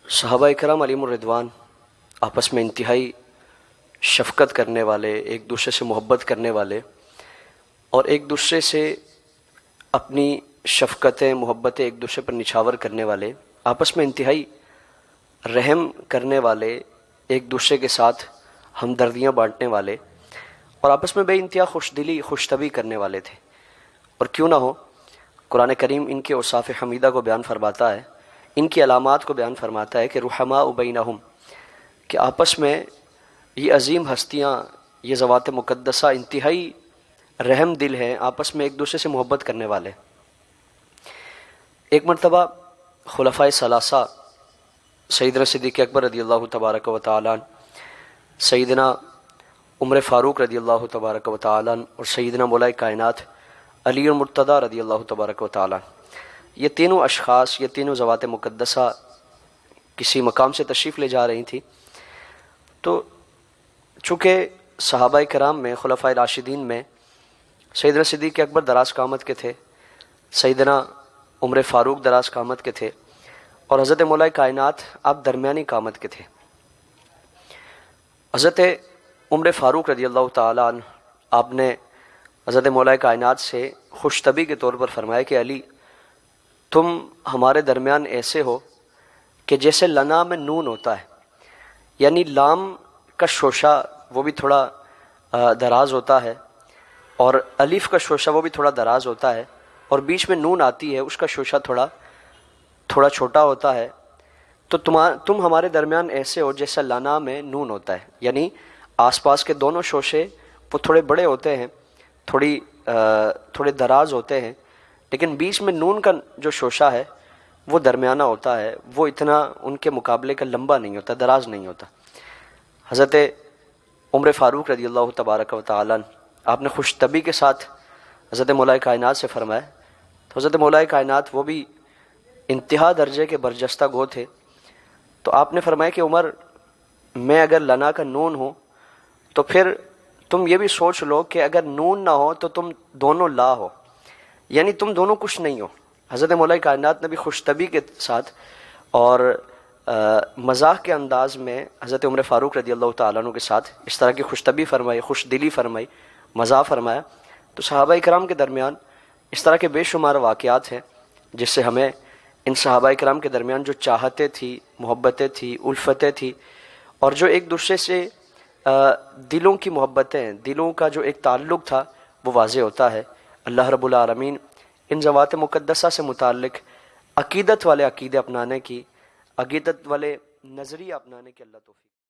صحابہ کرام علیہم الرضوان آپس میں انتہائی شفقت کرنے والے، ایک دوسرے سے محبت کرنے والے اور ایک دوسرے سے اپنی شفقتیں محبتیں ایک دوسرے پر نچھاور کرنے والے، آپس میں انتہائی رحم کرنے والے، ایک دوسرے کے ساتھ ہمدردیاں بانٹنے والے اور آپس میں بے انتہا خوش دلی خوش طبعی کرنے والے تھے۔ اور کیوں نہ ہو، قرآن کریم ان کے اوصاف حمیدہ کو بیان فرماتا ہے، ان کی علامات کو بیان فرماتا ہے کہ رحماء بینہم، کہ آپس میں یہ عظیم ہستیاں، یہ ذوات مقدسہ انتہائی رحم دل ہیں، آپس میں ایک دوسرے سے محبت کرنے والے۔ ایک مرتبہ خلفائے ثلاثہ سیدنا صدیق اکبر رضی اللہ تبارک و تعالیٰ عنہ، سیدنا عمر فاروق رضی اللہ تبارک و تعالیٰ عنہ اور سیدنا مولا کائنات علی المرتضیٰ رضی اللہ تبارک و تعالیٰ عنہ، یہ تینوں اشخاص، یہ تینوں ذوات مقدسہ کسی مقام سے تشریف لے جا رہی تھی۔ تو چونکہ صحابہ کرام میں، خلفائے راشدین میں سیدنا صدیق اکبر دراز قامت کے تھے، سیدنا عمر فاروق دراز قامت کے تھے اور حضرت مولا کائنات آپ درمیانی قامت کے تھے۔ حضرت عمر فاروق رضی اللہ تعالیٰ عنہ آپ نے حضرت مولا کائنات سے خوش طبعی کے طور پر فرمایا کہ علی، تم ہمارے درمیان ایسے ہو کہ جیسے لنا میں نون ہوتا ہے، یعنی لام کا شوشہ وہ بھی تھوڑا دراز ہوتا ہے اور الف کا شوشہ وہ بھی تھوڑا دراز ہوتا ہے اور بیچ میں نون آتی ہے، اس کا شوشہ تھوڑا چھوٹا ہوتا ہے۔ تو تم ہمارے درمیان ایسے ہو جیسا لنا میں نون ہوتا ہے، یعنی آس پاس کے دونوں شوشے وہ تھوڑے بڑے ہوتے ہیں، تھوڑے دراز ہوتے ہیں، لیکن بیچ میں نون کا جو شوشہ ہے وہ درمیانہ ہوتا ہے، وہ اتنا ان کے مقابلے کا لمبا نہیں ہوتا، دراز نہیں ہوتا۔ حضرت عمر فاروق رضی اللہ تبارک و تعالیٰ آپ نے خوش طبعی کے ساتھ حضرت مولا کائنات سے فرمایا، تو حضرت مولا کائنات وہ بھی انتہا درجے کے برجستہ گو تھے، تو آپ نے فرمایا کہ عمر، میں اگر لنا کا نون ہوں تو پھر تم یہ بھی سوچ لو کہ اگر نون نہ ہو تو تم دونوں لا ہو، یعنی تم دونوں کچھ نہیں ہو۔ حضرت مولا کائنات نے بھی خوش طبعی کے ساتھ اور مزاح کے انداز میں حضرت عمر فاروق رضی اللہ تعالیٰ عنہ کے ساتھ اس طرح کی خوش طبعی فرمائی، خوش دلی فرمائی، مزاح فرمایا۔ تو صحابہ کرام کے درمیان اس طرح کے بے شمار واقعات ہیں جس سے ہمیں ان صحابہ کرام کے درمیان جو چاہتیں تھی، محبتیں تھی، الفتیں تھی اور جو ایک دوسرے سے دلوں کی محبتیں، دلوں کا جو ایک تعلق تھا وہ واضح ہوتا ہے۔ اللہ رب العالمین ان ذوات مقدسہ سے متعلق عقیدت والے عقیدے اپنانے کی، عقیدت والے نظریہ اپنانے کی اللہ توفیق۔